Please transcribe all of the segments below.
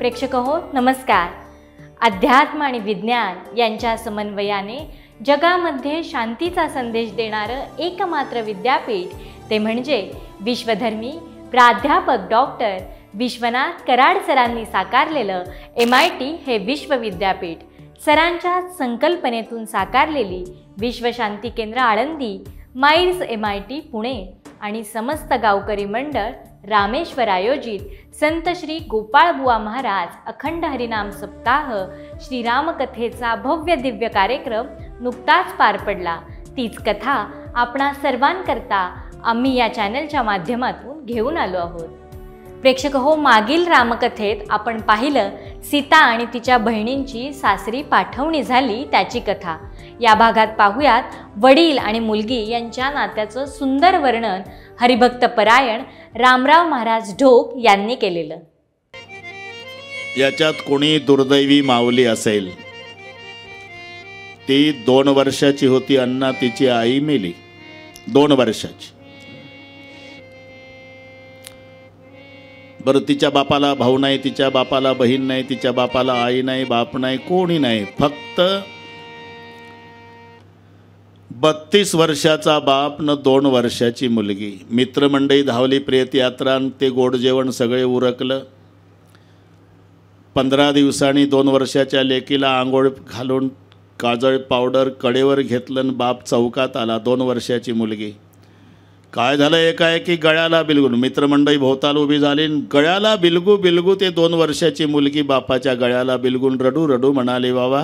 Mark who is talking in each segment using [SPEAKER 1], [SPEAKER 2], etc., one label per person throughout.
[SPEAKER 1] प्रेक्षक हो नमस्कार। अध्यात्म आणि विज्ञान यांच्या समन्वयाने जगामध्ये शांतीचा संदेश देणारं एकमात्र विद्यापीठ ते म्हणजे विश्वधर्मी प्राध्यापक डॉक्टर विश्वनाथ कराड सरांनी साकारलेलं MIT हे विश्वविद्यापीठ। सरांच्या संकल्पनेतून साकारलेली विश्वशांती केंद्र आळंदी, माईर्स MIT पुणे आणि समस्त गावकरी मंडळ रामेश्वर आयोजित संत श्री गोपाळबुवा महाराज अखंड हरिनाम सप्ताह श्रीरामकथेचा भव्य दिव्य कार्यक्रम नुकताच पार पडला। तीच कथा आपणा सर्वांकरता आम्ही या चॅनलच्या माध्यमातून घेऊन आलो आहोत। प्रेक्षक हो, मागील रामकथेत आपण पाहिलं सीता आणि तिच्या बहिणींची सासरी पाठवणी झाली त्याची कथा। या भागात पाहूयात वडील आणि मुलगी यांच्या नात्याचं सुंदर वर्णन हरिभक्त परायण रामराव महाराज ढोक यांनी केलेलं।
[SPEAKER 2] याच्यात कोणी दुर्दैवी मावली असेल, ती 2 वर्षाची होती अण्णा, तिची आई मेली 2 वर्षाची। बरं, तिच्या बापाला भाऊ नाही, तिच्या बापाला बहीण नाही, तिच्या बापाला आई नाही, बाप नाही, कोणी नाही, फक्त 32 वर्षाचा बाप न 2 वर्षाची मुलगी। मित्रमंडळी धावली, प्रेतयात्रा ते गोड जेवण सगळे उरकलं। 15 दिवसांनी 2 वर्षाच्या लेकीला आंघोळ घालून काजळ पावडर कडेवर घेतलं आणि बाप चौकात आला। 2 वर्षाची मुलगी। काय झालं, एकाएकी गळ्याला बिलगून मित्रमंडळी भोवताल उभी झाली। गळ्याला बिलगू बिलगू ते 2 वर्षाची मुलगी बापाच्या गळ्याला बिलगून रडू रडू म्हणाली, बाबा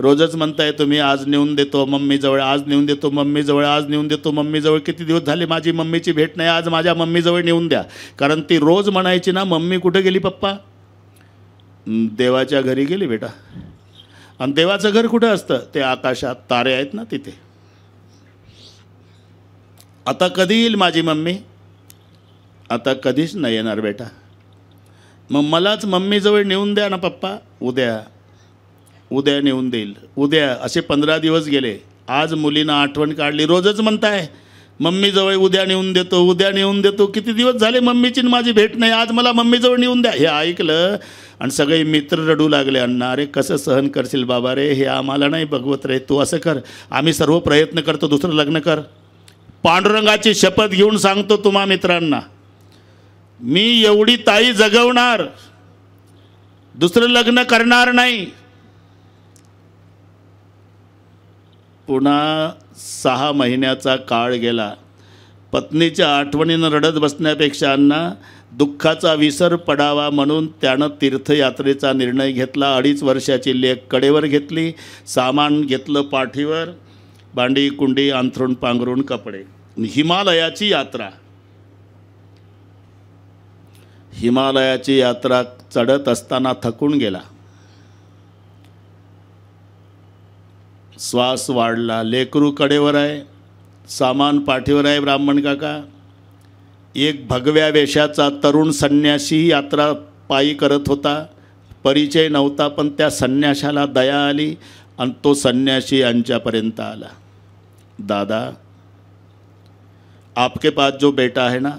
[SPEAKER 2] रोजच म्हणताय तुम्ही, आज नेऊन देतो मम्मीजवळ, आज नेऊन देतो मम्मीजवळ, आज नेऊन देतो मम्मीजवळ, किती दिवस झाले माझी मम्मीची भेट नाही, आज माझ्या मम्मीजवळ नेऊन द्या। कारण ती रोज म्हणायची ना, मम्मी कुठे गेली पप्पा? देवाच्या घरी गेली बेटा। आणि देवाचं घर कुठं असतं? ते आकाशात तारे आहेत ना तिथे। आता कधी येईल माझी मम्मी? आता कधीच नाही येणार बेटा। मग मलाच मम्मीजवळ नेऊन द्या ना पप्पा। उद्या उद्या नेऊन देईल, उद्या। असे 15 दिवस गेले। आज मुलीनं आठवण काढली, रोजच म्हणताय मम्मीजवळ उद्या नेऊन देतो, उद्या नेऊन देतो, किती दिवस झाले मम्मीची माझी भेट नाही, आज मला मम्मीजवळ नेऊन द्या। हे ऐकलं आणि सगळे मित्र रडू लागले, अण्णा अरे कसं सहन करशील बाबा रे, हे आम्हाला नाही बघवत रे, तू असं कर, आम्ही सर्व प्रयत्न करतो, दुसरं लग्न कर। पांडुरंगाची शपथ घेऊन सांगतो तुम्हा मित्रांना, मी एवढी ताई जगवणार, दुसरं लग्न करणार नाही। पुन्हा 6 महिन्याचा काळ गेला। पत्नीच्या आठवणीनं रडत बसण्यापेक्षा अण्णा दुःखाचा विसर पडावा म्हणून त्यानं तीर्थयात्रेचा निर्णय घेतला। 2.5 वर्षाची लेक कडेवर घेतली, सामान घेतलं पाठीवर, भांडी कुंडी अंथरूण पांघरून कपडे। हिमालयाची यात्रा, हिमालयाची यात्रा चढत असताना थकून गेला, श्वास वाढला, लेकरू कडेवर आहे, सामान पाठीवर आहे। ब्राह्मण काका, एक भगव्या वेशाचा तरुण संन्यासी यात्रा पायी करत होता, परिचय नव्हता, पण त्या संन्याशाला दया आली आणि तो संन्यासी यांच्यापर्यंत आला। दादा, आपके पास जो बेटा है ना,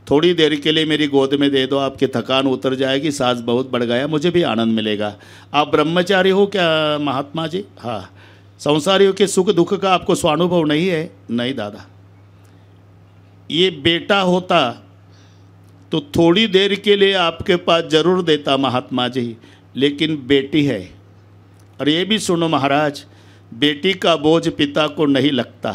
[SPEAKER 2] थोड़ी देर के लिए मेरी गोद में दे दो, आपकी थकान उतर जाएगी, सांस बहुत बढ़ गया, मुझे भी आनंद मिलेगा। आप ब्रह्मचारी हो क्या महात्मा जी? हाँ। संसारियों के सुख दुख का आपको स्वानुभव नहीं है? नहीं दादा। ये बेटा होता तो थोड़ी देर के लिए आपके पास ज़रूर देता महात्मा जी, लेकिन बेटी है। और ये भी सुनो महाराज, बेटी का बोझ पिता को नहीं लगता।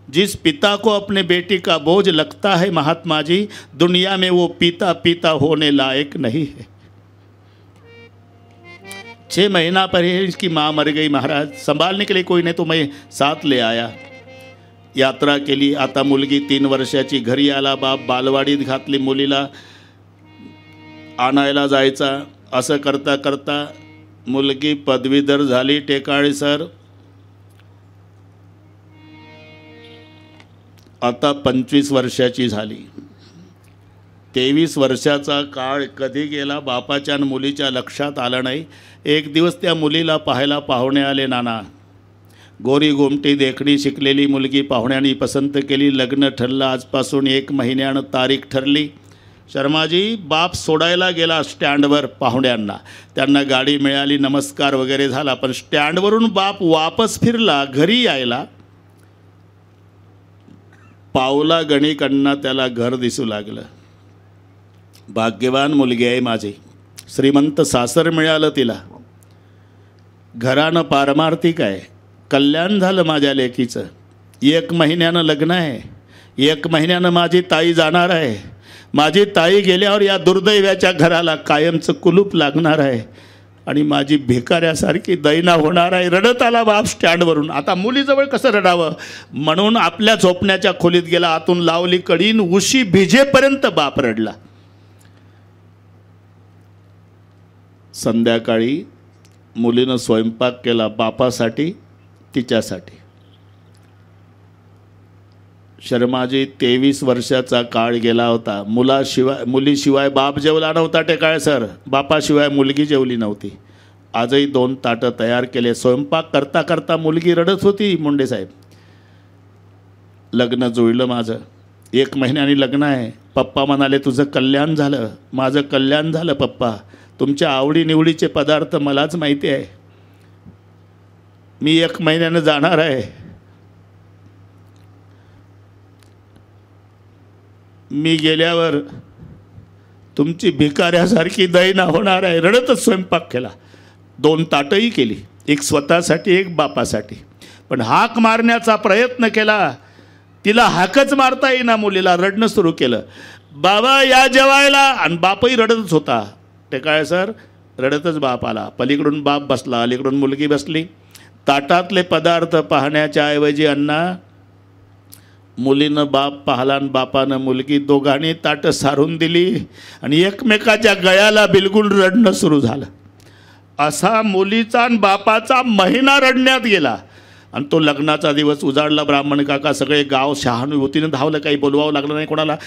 [SPEAKER 2] जिस पिता को अपने बेटी का बोझ लगता है महात्मा जी, दुनिया में वो पिता पिता होने लायक नहीं है। 6 महीना पर ही इसकी माँ मर गई महाराज, संभालने के लिए कोई नहीं, तो मैं साथ ले आया यात्रा के लिए। आता मुलगी 3 वर्षाची, घरी आला बाप, बालवाडीत घातली मुलीला, आणायला जायचा। असं करता करता मुलगी पदवीधर झाली, टेकाळे सर। आता 25 वर्षाची झाली। 23 वर्षाचा काळ कधी गेला बापाच्या आणि मुलीच्या लक्षात आलं नाही। एक दिवस त्या मुलीला पाहायला पाहुणे आले। नाना, गोरी गोमटी देखणी शिकलेली मुलगी पाहुण्यांनी पसंत केली, लग्न ठरलं। आजपासून 1 महिन्यानं तारीख ठरली। शर्माजी बाप सोडायला गेला स्टँडवर पाहुण्यांना, त्यांना गाडी मिळाली, नमस्कार वगैरे झाला, पण स्टँडवरून बाप वापस फिरला घरी यायला, पावला गणिकांना त्याला घर दिसू लागलं. भाग्यवान मुलगी आहे माझी, श्रीमंत सासर मिळालं तिला, घरानं पारमार्थिक आहे, कल्याण झालं माझ्या लेकीचं. 1 महिन्यानं लग्न आहे, 1 महिन्यानं माझी ताई जाणार आहे. माझी ताई गेल्यावर या दुर्दैवाच्या घराला कायमचं कुलूप लागणार आहे आणि माझी भिकाऱ्यासारखी दैना होणार आहे. रडत आला बाप स्टँडवरून. आता मुलीजवळ कसं रडावं म्हणून आपल्या झोपण्याच्या खोलीत गेला, आतून लावली कडीन, उशी भिजेपर्यंत बाप रडला. संध्याकाळी मुलीनं स्वयंपाक केला बापासाठी, तिच्यासाठी. शर्माजी 23 वर्षाचा काळ गेला होता. मुलीशिवाय बाप जेवला नव्हता टेकाळे सर, बापाशिवाय मुलगी जेवली नव्हती. आजही 2 ताटं तयार केले. स्वयंपाक करता करता मुलगी रडत होती. मुंडे साहेब, लग्न जुळलं माझं, 1 महिन्याने लग्न आहे. पप्पा म्हणाले तुझं कल्याण झालं. माझं कल्याण झालं पप्पा, तुमच्या आवडीनिवडीचे पदार्थ मलाच माहिती आहे. मी 1 महिन्यानं जाणार आहे. मी गेल्यावर तुमची भिकाऱ्यासारखी दैना होणार आहे. रडतच स्वयंपाक केला. 2 ताटंही केली, एक स्वतःसाठी एक बापासाठी. पण हाक मारण्याचा प्रयत्न केला, तिला हाकच मारता येईना. मुलीला रडणं सुरू केलं, बाबा या जेवायला, आणि बापही रडतच होता. टेकाळे सर रडतच बाप आला. पलीकडून बाप बसला, अलीकडून मुलगी बसली. ताटातले पदार्थ पाहण्याच्या ऐवजी अण्णा मुलीनं बाप पाहला आणि बापानं मुलगी, दोघांनी ताटं सारून दिली आणि एकमेकाच्या गळ्याला बिलगुल रडणं सुरू झालं. असा मुलीचा आणि बापाचा महिना रडण्यात गेला. आणि तो लग्नाचा दिवस उजाडला. ब्राह्मण काका सगळे गाव शहानुभूतीनं धावलं, काही बोलवावं लागलं नाही कोणाला.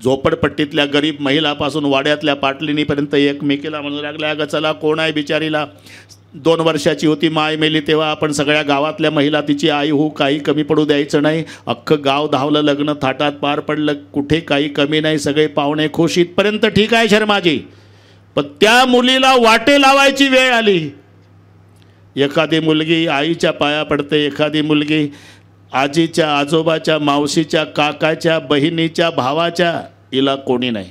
[SPEAKER 2] झोपडपट्टीतल्या गरीब महिलापासून वाड्यातल्या पाटलिनीपर्यंत एकमेकीला म्हणू लागल्या, अगं चला कोण आहे बिचारीला. 2 वर्षाची होती, माय मेली तेव्हा आपण सगळ्या गावातल्या महिला तिची आई हो, काही कमी पडू द्यायचं नाही. अख्खं गाव धावलं, लग्न थाटात पार पडलं, कुठे काही कमी नाही, सगळे पाहुणे खुश. इथपर्यंत ठीक आहे शर्माजी. पण त्या मुलीला वाटे लावायची वेळ आली. एखादी मुलगी आईच्या पाया पडते, एखादी मुलगी आजीच्या, आजोबाच्या, मावशीच्या, काकाच्या, बहिणीच्या, भावाच्या. हिला कोणी नाही.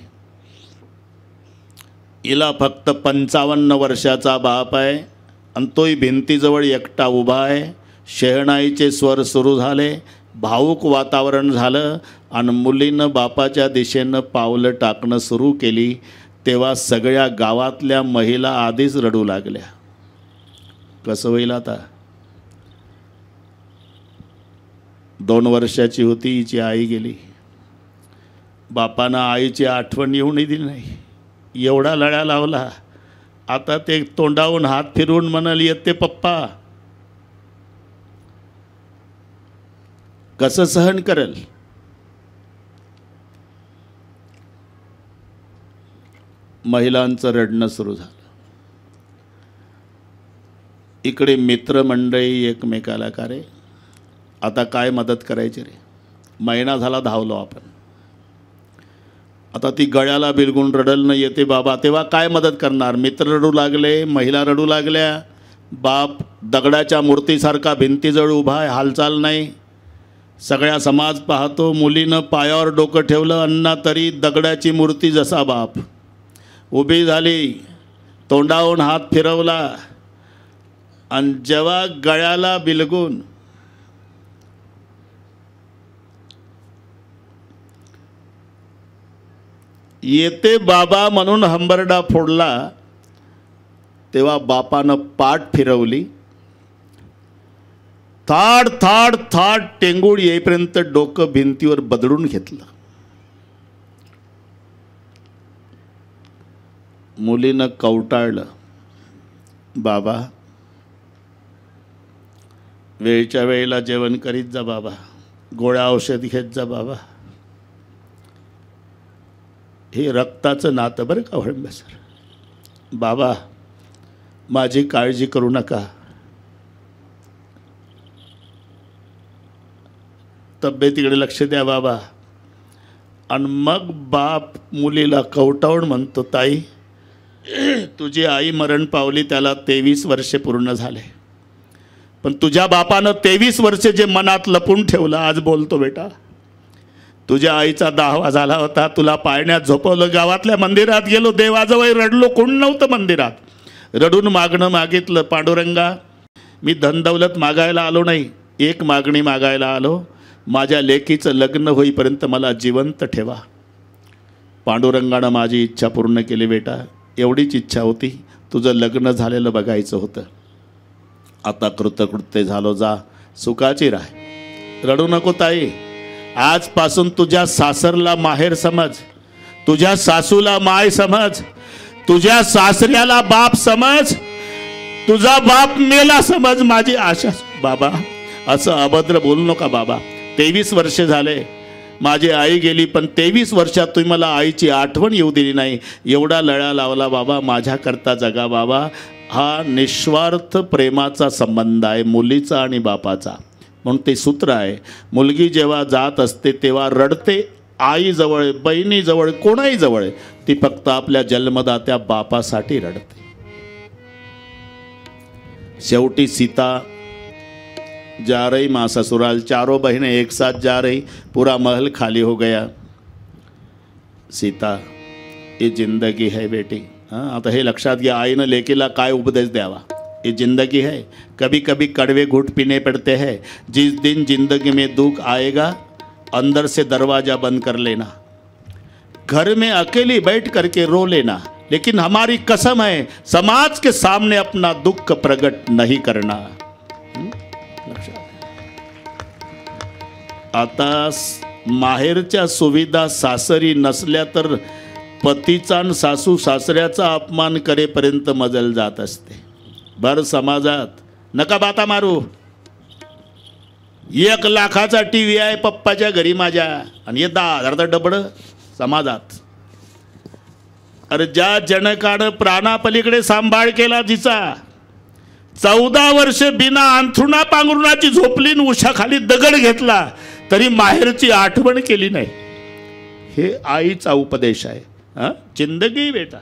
[SPEAKER 2] हिला फक्त 55 वर्षाचा बाप आहे आणि तोही भिंतीजवळ एकटा उभा आहे. शहनाईचे स्वर सुरू झाले, भावूक वातावरण झालं आणि मुलीनं बापाच्या दिशेनं पावलं टाकणं सुरू केली. तेव्हा सगळ्या गावातल्या महिला आधीच रडू लागल्या. कसं होईल आता. 2 वर्षाची होती, हिची आई गेली. बापानं आईची आठवण येऊनही दिली नाही. एवढा लळा लावला. आता ते तोंडावून हात फिरवून म्हणाल, येते पप्पा. कसं सहन करेल. महिलांचं रडणं सुरू झालं. इकडे मित्रमंडळी एकमेकाला, का रे आता काय मदत करायची रे. महिना झाला धावलो आपण. आता ती गळ्याला बिलगुन रडल न येते बाबा, तेव्हा काय मदत करणार. मित्र रडू लागले, महिला रडू लागल्या. बाप दगडाच्या मूर्तीसारखा भिंतीजवळ उभा आहे, हालचाल नाही. सगळ्या समाज पाहतो. मुलीनं पायावर डोकं ठेवलं, अण्णा तरी दगडाची मूर्ती जसा बाप. उभी झाली, तोंडावून हात फिरवला आणि जेव्हा गळ्याला बिलगून येते बाबा म्हणून हंबरडा फोडला, तेव्हा बापानं पाठ फिरवली. थाड थाड थाड टेंगूळ येईपर्यंत डोकं भिंतीवर बदलून घेतलं. मुलीनं कवटाळलं, बाबा वेळच्या वेळेला जेवण करीत जा बाबा, गोळ्या औषध घेत जा बाबा. हे रक्ताचं नातं बरं का वळंबे सर. बाबा माझी काळजी करू नका, तब्येतीकडे लक्ष द्या बाबा. आणि मग बाप मुलीला कवटावून म्हणतो, ताई तुझी आई मरण पावली त्याला 23 वर्षे पूर्ण झाले, पण तुझ्या बापानं 23 वर्षे जे मनात लपून ठेवलं आज बोलतो बेटा. तुझ्या आईचा दाहवा झाला होता, तुला पाळण्यात झोपवलं, गावातल्या मंदिरात गेलो, देवाजवळ रडलो, कोण नव्हतं मंदिरात. रडून मागणं मागितलं, पांडुरंगा मी धनदौलत मागायला आलो नाही, एक मागणी मागायला आलो, माझ्या लेकीचं लग्न होईपर्यंत मला जिवंत ठेवा. पांडुरंगानं माझी इच्छा पूर्ण केली बेटा. एवढीच इच्छा होती, तुझं लग्न झालेलं बघायचं होतं. आता कृतकृत्य झालो, जा सुखाची राह. रडू नको ताई. आजपासून तुझ्या सासरला माहेर समज, तुझ्या सासूला माय समज, तुझ्या सासऱ्याला बाप समज, तुझा बाप मेला समज, माझी आशा. बाबा असं अभद्र बोलू नका बाबा. 23 वर्षे झाले, माझी आई गेली, पण 23 वर्षात तुम्ही मला आईची आठवण येऊ दिली नाही. एवढा लळा लावला बाबा, माझ्याकरता जगा बाबा. हा निस्वार्थ प्रेमाचा संबंध आहे मुलीचा आणि बापाचा. म्हणून ते सूत्र आहे, मुलगी जेव्हा जात असते तेव्हा रडते आईजवळ, बहिणीजवळ, कोणाही जवळ, ती फक्त आपल्या जन्मदात्या बापासाठी रडते. शेवटी सीता जा रही माँ ससुराल, चारों बहनें एक साथ जा रही, पूरा महल खाली हो गया. सीता ये जिंदगी है बेटी. हाँ आता हे लक्षात घ्या, आईनं लेकीला काय उपदेश द्यावा. ये जिंदगी है, कभी कभी कड़वे घूंट पीने पड़ते हैं. जिस दिन जिंदगी में दुख आएगा अंदर से दरवाज़ा बंद कर लेना, घर में अकेली बैठ करके रो लेना, लेकिन हमारी कसम है समाज के सामने अपना दुख प्रकट नहीं करना. आता माहेरच्या सुविधा सासरी नसल्या तर पतीचा आणि सासू सासऱ्याचा अपमान करेपर्यंत मजल जात असते. भर समाजात नका बाता मारू. 1 लाखाचा TV आहे पप्पाच्या घरी माझ्या, आणि 10,000चा डबडं समाजात. अरे ज्या जनकानं प्राणापलीकडे सांभाळ केला जिचा, 14 वर्ष बिना अंथरुणा पांघरुणाची झोपली, उशाखाली दगड घेतला, तरी माहेरची आठवण केली नाही. हे आईचा उपदेश आहे. हाँ जिंदगी बेटा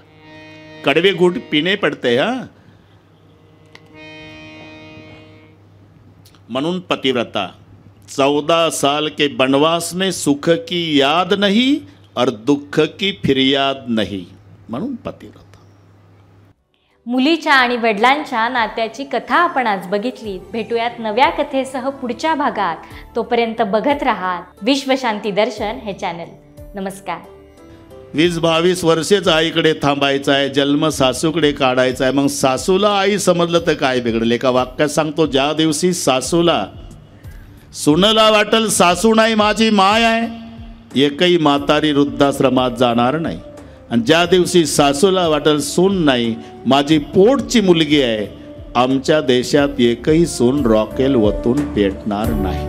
[SPEAKER 2] कड़वे घूंट पीने पड़ते. हाँ म्हणून पतिव्रता 14 साल के वनवास में सुख की याद नहीं और दुख की फिर्याद नहीं. म्हणून पतिव्रता.
[SPEAKER 1] मुलीच्या आणि वडिलांच्या नात्याची कथा आपण आज बघितली. भेटूयात नव्या कथेसह पुढच्या भागात. तोपर्यंत बघत राहा विश्वशांती दर्शन हे चॅनल. नमस्कार.
[SPEAKER 2] 20-22 वर्षेच आईकडे थांबायचं आहे, जन्म सासूकडे काढायचा आहे. मग सासूला आई समजलं तर काय बिघडलं. एका वाक्यात सांगतो, ज्या दिवशी सासूला सुनला वाटल सासू नाही माझी माय आहे, एकही म्हातारी वृद्धाश्रमात जाणार नाही. आणि ज्या दिवशी सासूला वाटल सून नाही माझी पोटची मुलगी आहे, आमच्या देशात एकही सून रॉकेल वतून पेटणार नाही.